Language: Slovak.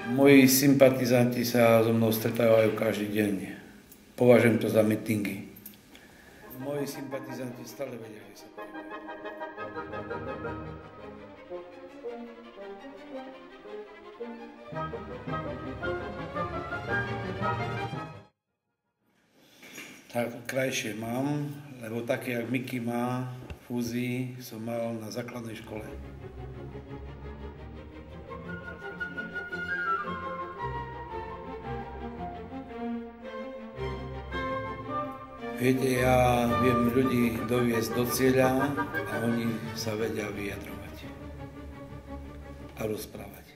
Moji sympatizanti sa so mnou stretávajú každý deň. Považujem to za mítingy. Moji sympatizanti stále vedia, že sa tak krajšie mám, lebo také, jak Miky má, fúzii som mal na základnej škole. Viete, ja viem ľudí doviesť do cieľa a oni sa vedia vyjadrovať a rozprávať.